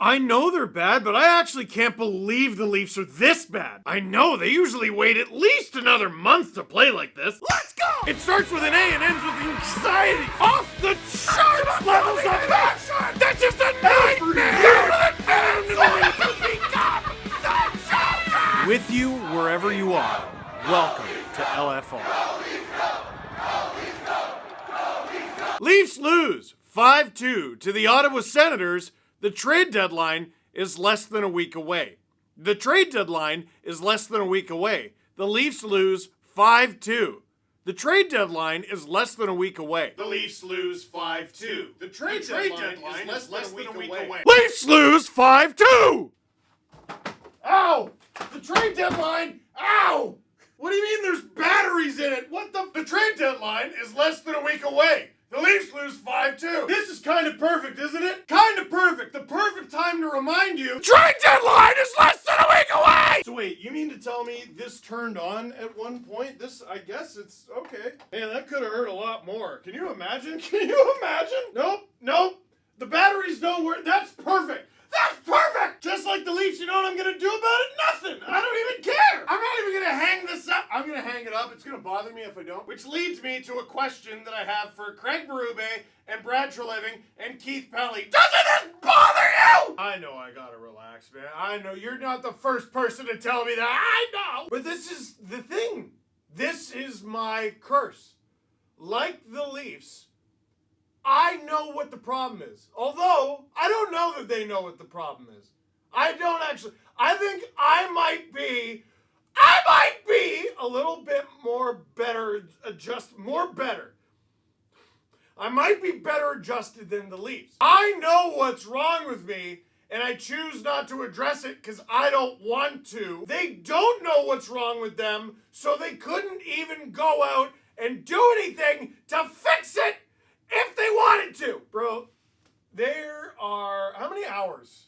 I know they're bad, but I actually can't believe the Leafs are this bad. I know, they usually wait at least another month to play like this. Let's go! It starts with an A and ends with anxiety. Off the charts levels of passion! That's just a nightmare! With you wherever you are, welcome to LFR. Leafs lose 5-2 to the Ottawa Senators. The trade deadline is less than a week away. The trade deadline is less than a week away. The Leafs lose 5-2. The trade deadline is less than a week away. The Leafs lose 5-2. The trade deadline is less than a week away. Leafs lose 5-2! Ow! The trade deadline! Ow! What do you mean there's batteries in it? What the? The trade deadline is less than a week away. The Leafs lose 5-2. This is kind of perfect, isn't it? Kind of perfect. The perfect time to remind you. Trade deadline is less than a week away! So wait, you mean to tell me this turned on at one point? I guess it's okay. Man, that could have hurt a lot more. Can you imagine? Can you imagine? Nope. The batteries don't work. That's perfect. That's perfect! Just like the Leafs, you know what I'm going to do about it? Nothing! I don't even care! I'm not even going to hang this up. I'm going to hang it up. It's going to bother me if I don't. Which leads me to a question that I have for Craig Berube and Brad Treliving and Keith Pelly. Doesn't this bother you? I know I got to relax, man. I know you're not the first person to tell me that. I know! But this is the thing. This is my curse. Like the Leafs, I know what the problem is. Although, I don't know that they know what the problem is. I don't actually. I think I might be a little bit more better, I might be better adjusted than the Leafs. I know what's wrong with me, and I choose not to address it because I don't want to. They don't know what's wrong with them, so they couldn't even go out and do anything to fix it if they wanted to. Bro, there are, how many hours?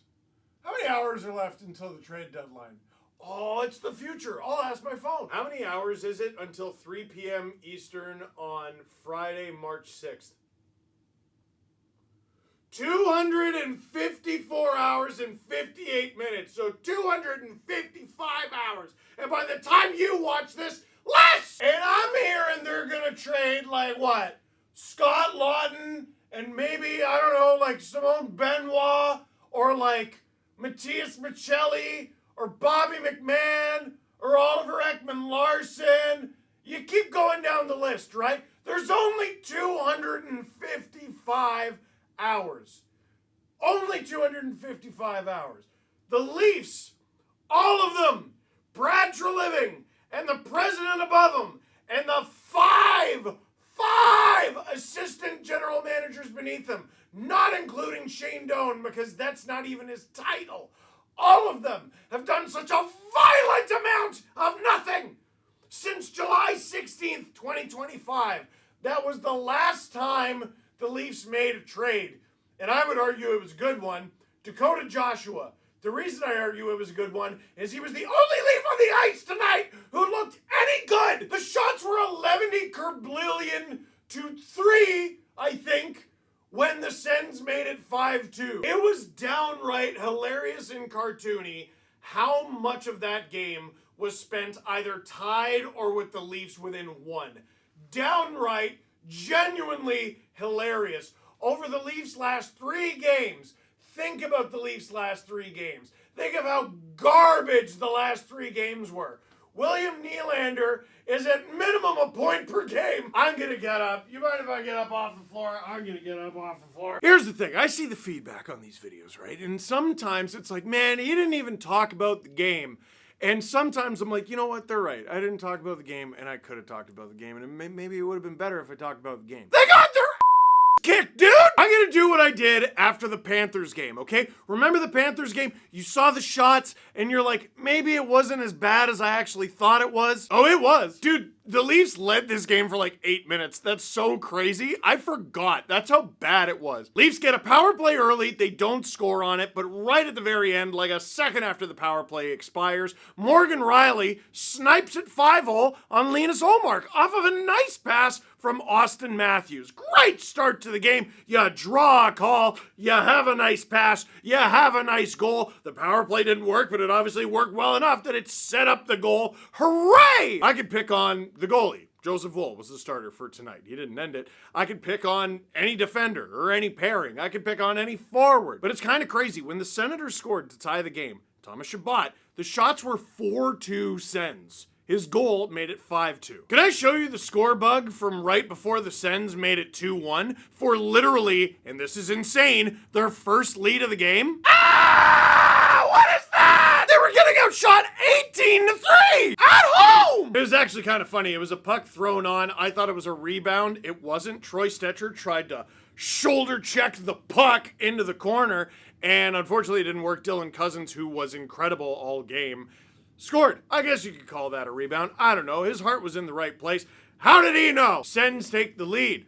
How many hours are left until the trade deadline? Oh, it's the future. I'll ask my phone. How many hours is it until 3 p.m. Eastern on Friday, March 6th? 254 hours and 58 minutes. So 255 hours. And by the time you watch this, less! And I'm hearing they're going to trade like what? Scott Lawton and maybe, I don't know, like Simone Benoit or like Matthias Michelli or Bobby McMahon or Oliver Ekman-Larsson. You keep going down the list, right? There's only 255 hours. Only 255 hours. The Leafs, all of them, Brad Treliving and the president above them and the five assistant general managers beneath him, not including Shane Doan because that's not even his title. All of them have done such a violent amount of nothing since July 16th, 2025. That was the last time the Leafs made a trade, and I would argue it was a good one. Dakota Joshua. The reason I argue it was a good one is he was the only Leaf on the ice tonight who looked any good. The shots were 11 kerbillion to 3, I think, when the Sens made it 5-2. It was downright hilarious and cartoony how much of that game was spent either tied or with the Leafs within 1. Downright, genuinely hilarious. Over the Leafs' last 3 games, think about the Leafs' last 3 games. Think of how garbage the last 3 games were. William Nylander is at minimum a point per game. I'm going to get up. You mind if I get up off the floor? I'm going to get up off the floor. Here's the thing. I see the feedback on these videos, right? And sometimes it's like, man, he didn't even talk about the game. And sometimes I'm like, you know what? They're right. I didn't talk about the game, and I could have talked about the game. And maybe it would have been better if I talked about the game. They got their kicked, dude! I'm gonna do what I did after the Panthers game, okay? Remember the Panthers game? You saw the shots, and you're like, maybe it wasn't as bad as I actually thought it was. Oh, it was. Dude, The Leafs led this game for like 8 minutes. That's so crazy. I forgot. That's how bad it was. Leafs get a power play early. They don't score on it, but right at the very end, like a second after the power play expires, Morgan Rielly snipes at 5-0 on Linus Ullmark off of a nice pass from Austin Matthews. Great start to the game. You draw a call. You have a nice pass. You have a nice goal. The power play didn't work, but it obviously worked well enough that it set up the goal. Hooray! I could pick on the goalie. Joseph Woll was the starter for tonight. He didn't end it. I could pick on any defender or any pairing. I could pick on any forward. But it's kind of crazy. When the Senators scored to tie the game, Thomas Chabot, the shots were 4-2 Sens. His goal made it 5-2. Can I show you the score bug from right before the Sens made it 2-1 for literally, and this is insane, their first lead of the game? Ah! What is that? They were getting outshot 18-3 at home! It was actually kind of funny. It was a puck thrown on. I thought it was a rebound. It wasn't. Troy Stetcher tried to shoulder check the puck into the corner, and unfortunately it didn't work. Dylan Cousins, who was incredible all game, scored. I guess you could call that a rebound. I don't know. His heart was in the right place. How did he know? Sens take the lead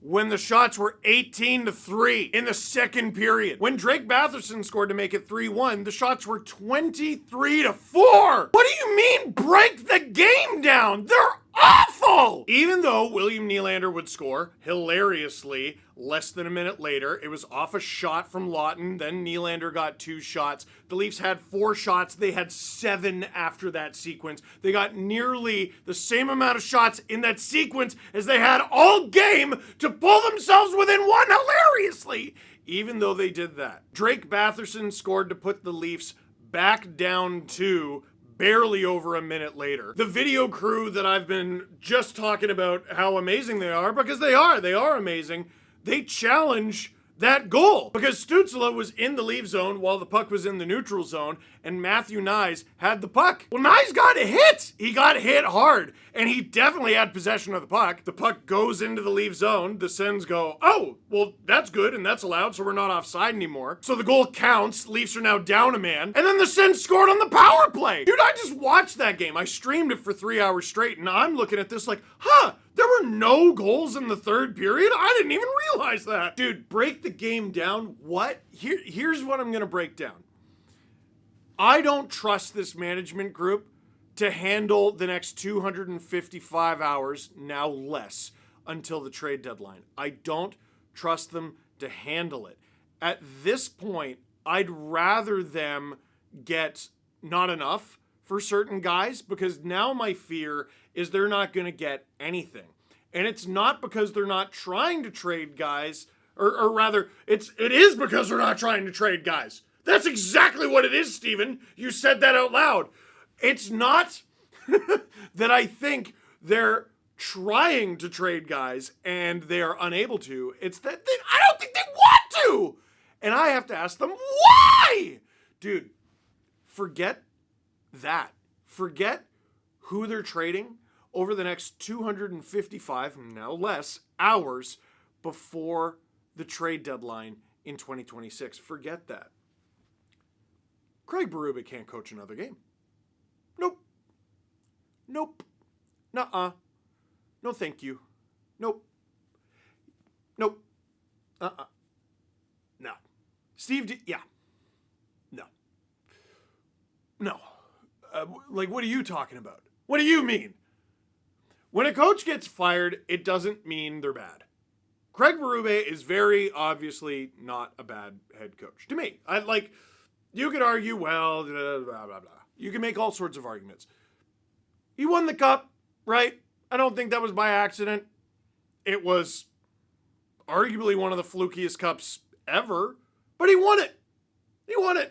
when the shots were 18-3 in the second period. When Drake Batherson scored to make it 3-1, the shots were 23-4. What do you mean break the game down? They're awful! Even though William Nylander would score, hilariously, less than a minute later, it was off a shot from Lawton, then Nylander got 2 shots. The Leafs had 4 shots, they had 7 after that sequence. They got nearly the same amount of shots in that sequence as they had all game to pull themselves within 1 hilariously, even though they did that. Drake Batherson scored to put the Leafs back down to barely over a minute later. The video crew that I've been just talking about how amazing they are, because they are amazing, they challenge that goal because Stützle was in the leave zone while the puck was in the neutral zone, and Matthew Nyes had the puck. Well, Nyes got hit. He got hit hard, and he definitely had possession of the puck. The puck goes into the leave zone. The Sens go, oh, well, that's good, and that's allowed, so we're not offside anymore. So the goal counts. Leafs are now down a man, and then the Sens scored on the power play. Dude, I just watched that game. I streamed it for 3 hours straight, and I'm looking at this like, there were no goals in the third period? I didn't even realize that. Dude, break the game down. What? Here's what I'm going to break down. I don't trust this management group to handle the next 255 hours, now less, until the trade deadline. I don't trust them to handle it. At this point, I'd rather them get not enough for certain guys, because now my fear is they're not going to get anything. And it's not because they're not trying to trade guys, or rather, it is because they're not trying to trade guys. That's exactly what it is, Steven. You said that out loud. It's not that I think they're trying to trade guys and they are unable to. It's that I don't think they want to. And I have to ask them, why? Dude, forget that. Forget who they're trading over the next 255, now less, hours before the trade deadline in 2026. Forget that. Craig Berube can't coach another game. Nope. Nuh-uh. No thank you. Nope. No. Steve yeah. No. What are you talking about? What do you mean? When a coach gets fired, it doesn't mean they're bad. Craig Berube is very obviously not a bad head coach. To me, you could argue, well, blah, blah, blah. You can make all sorts of arguments. He won the cup, right? I don't think that was by accident. It was arguably one of the flukiest cups ever, but he won it.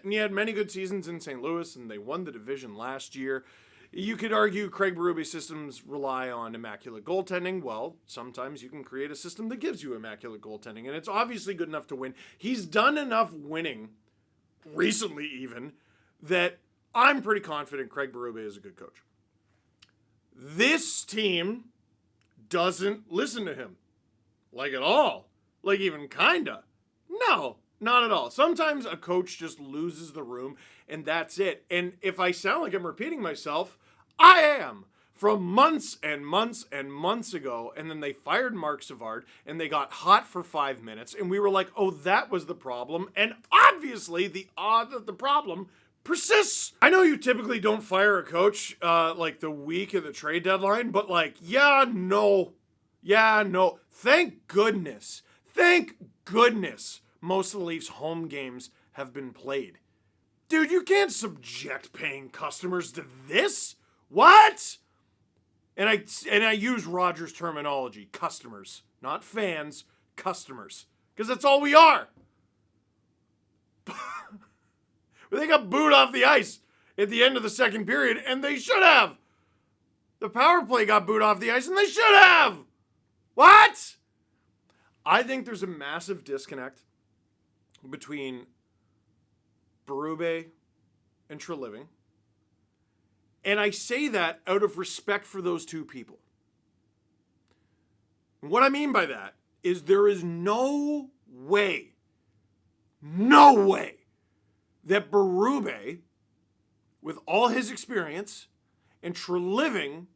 And he had many good seasons in St. Louis, and they won the division last year. You could argue Craig Berube's systems rely on immaculate goaltending. Well, sometimes you can create a system that gives you immaculate goaltending, and it's obviously good enough to win. He's done enough winning, recently even, that I'm pretty confident Craig Berube is a good coach. This team doesn't listen to him. At all. Even kinda. No, not at all. Sometimes a coach just loses the room, and that's it. And if I sound like I'm repeating myself, I am. from months and months and months ago, and then they fired Mark Savard, and they got hot for 5 minutes, and we were like, oh, that was the problem, and obviously the problem persists. I know you typically don't fire a coach like the week of the trade deadline, but like, no. Thank goodness most of the Leafs' home games have been played. Dude, you can't subject paying customers to this. What? And I use Rogers terminology, customers, not fans, customers, because that's all we are. They got booed off the ice at the end of the second period, and they should have. The power play got booed off the ice, and they should have. What? I think there's a massive disconnect between Berube and Treliving. And I say that out of respect for those two people. And what I mean by that is there is no way that Berube, with all his experience, and Treliving,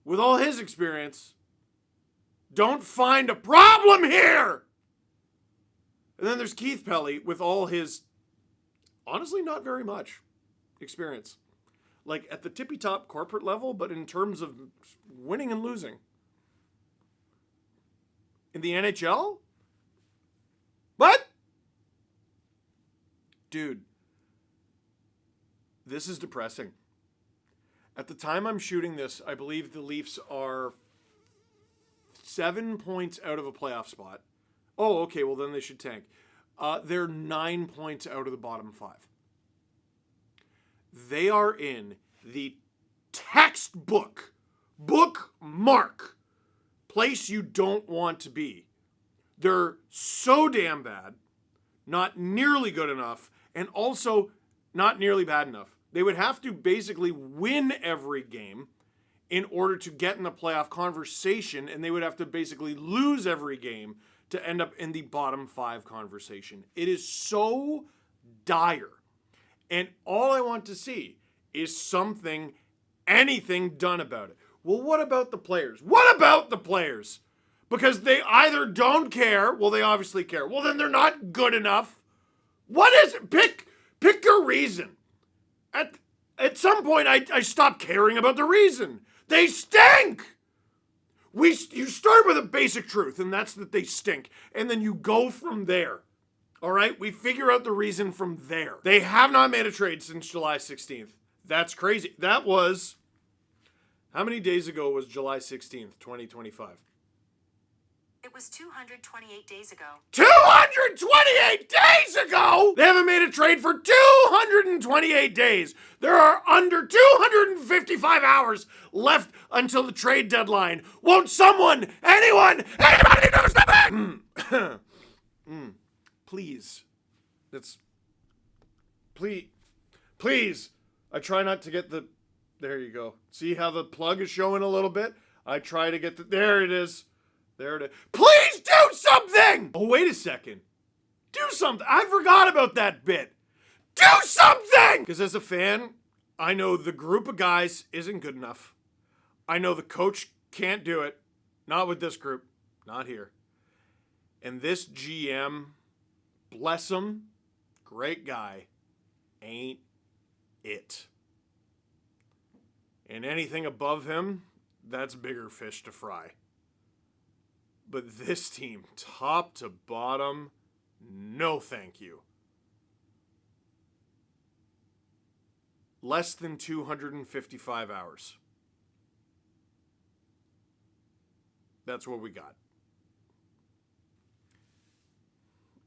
with all his experience, don't find a problem here. And then there's Keith Pelly with all his, honestly, not very much experience. Like at the tippy top corporate level, but in terms of winning and losing. In the NHL? What? Dude, this is depressing. At the time I'm shooting this, I believe the Leafs are 7 points out of a playoff spot. Oh, okay, well then they should tank. They're 9 points out of the bottom 5. They are in the textbook, bookmark place you don't want to be. They're so damn bad, not nearly good enough, and also not nearly bad enough. They would have to basically win every game in order to get in the playoff conversation, and they would have to basically lose every game to end up in the bottom 5 conversation. It is so dire. And all I want to see is something, anything done about it. Well, what about the players? What about the players? Because they either don't care, well, they obviously care. Well, then they're not good enough. What is it? Pick your reason. At some point, I stopped caring about the reason. They stink! You start with a basic truth, and that's that they stink. And then you go from there. All right? We figure out the reason from there. They have not made a trade since July 16th. That's crazy. That was... How many days ago was July 16th, 2025? It was 228 days ago. 228 days ago? They haven't made a trade for 228 days. There are under 255 hours left until the trade deadline. Won't someone, anyone, anybody do something? Please. Please. I try not to get the... There you go. See how the plug is showing a little bit? I try to get the... There it is. There it is. Please do something! Oh, wait a second. Do something. I forgot about that bit. Do something! Because as a fan, I know the group of guys isn't good enough. I know the coach can't do it. Not with this group. Not here. And this GM, bless him, great guy, ain't it. And anything above him, that's bigger fish to fry. But this team, top to bottom, no thank you. Less than 255 hours. That's what we got.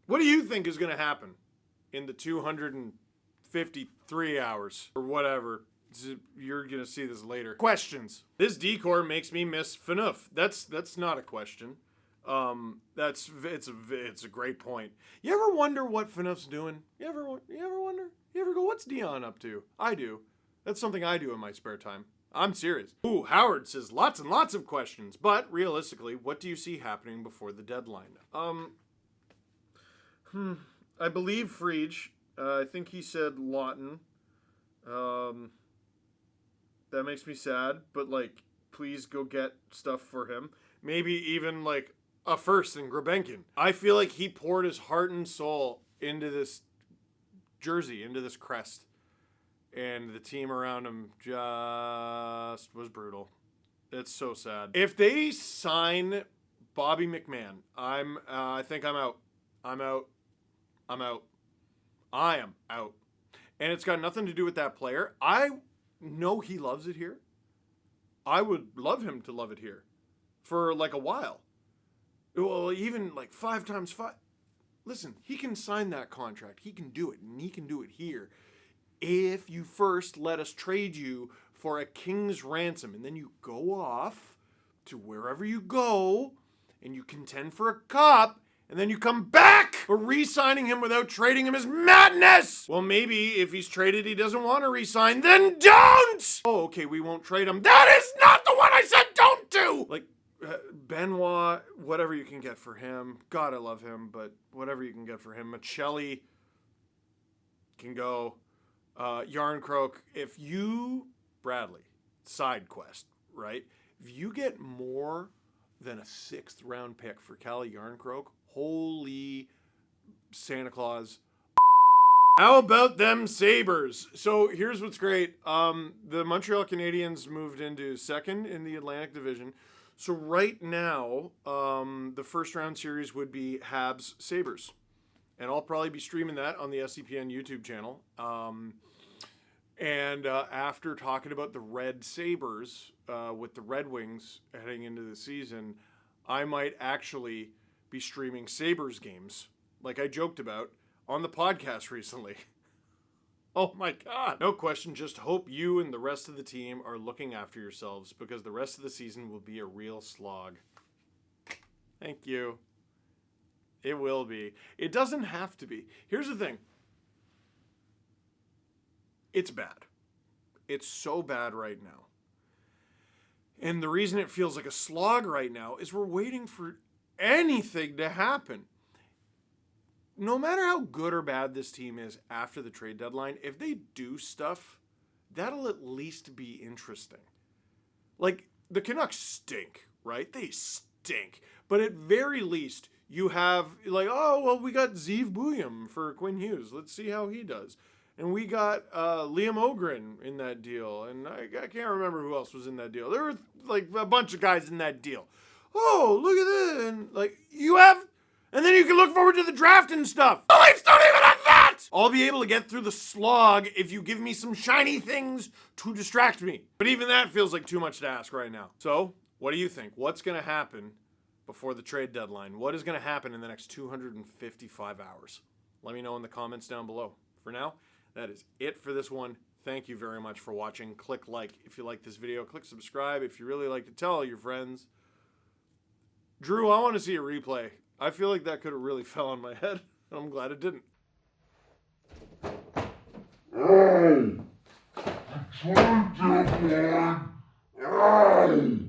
What do you think is going to happen in the 253 hours or whatever? You're going to see this later. Questions. This decor makes me miss Phaneuf. That's not a question. It's a great point. You ever wonder what Phaneuf's doing? You ever wonder? You ever go, what's Dion up to? I do. That's something I do in my spare time. I'm serious. Ooh, Howard says lots and lots of questions, but realistically, what do you see happening before the deadline? I believe Frege. I think he said Lawton. That makes me sad, but, like, please go get stuff for him. Maybe even, like, a first in Grebenkin. I feel like he poured his heart and soul into this jersey, into this crest. And the team around him just was brutal. It's so sad. If they sign Bobby McMahon, I think I'm out. I'm out. I am out. And it's got nothing to do with that player. I know he loves it here. I would love him to love it here for like a while. Well, even like 5 times 5. Listen, he can sign that contract. He can do it, and he can do it here. If you first let us trade you for a king's ransom, and then you go off to wherever you go, and you contend for a cup, and then you come back, but re-signing him without trading him is madness! Well, maybe if he's traded, he doesn't want to re-sign, then don't! Oh, okay, we won't trade him. That is not the one I said don't do! Like, Benoit, whatever you can get for him. God, I love him, but whatever you can get for him. Michelli can go. Yarncroke, if you, Bradley, side quest, right? If you get more than a 6th round pick for Calle Yarncroke, holy Santa Claus. How about them Sabres? So here's what's great. The Montreal Canadiens moved into 2nd in the Atlantic Division. So right now, the first round series would be Habs Sabres. And I'll probably be streaming that on the SCPN YouTube channel. And after talking about the Red Sabres with the Red Wings heading into the season, I might actually be streaming Sabres games, like I joked about, on the podcast recently. Oh my God. No question, just hope you and the rest of the team are looking after yourselves, because the rest of the season will be a real slog. Thank you. It will be. It doesn't have to be. Here's the thing. It's bad. It's so bad right now. And the reason it feels like a slog right now is we're waiting for anything to happen. No matter how good or bad this team is after the trade deadline, if they do stuff, that'll at least be interesting. Like, the Canucks stink, right? They stink. But at very least, you have, like, oh, well, we got Zeev Bouillon for Quinn Hughes. Let's see how he does. And we got Liam Ogren in that deal. And I can't remember who else was in that deal. There were, like, a bunch of guys in that deal. Oh, look at this. And, like, you have... And then you can look forward to the draft and stuff. The Leafs don't even have that! I'll be able to get through the slog if you give me some shiny things to distract me. But even that feels like too much to ask right now. So, what do you think? What's going to happen before the trade deadline? What is going to happen in the next 255 hours? Let me know in the comments down below. For now, that is it for this one. Thank you very much for watching. Click like if you like this video. Click subscribe if you really like to tell all your friends. Drew, I want to see a replay. I feel like that could have really fell on my head, and I'm glad it didn't. Hey! I'm trying to get one! Hey!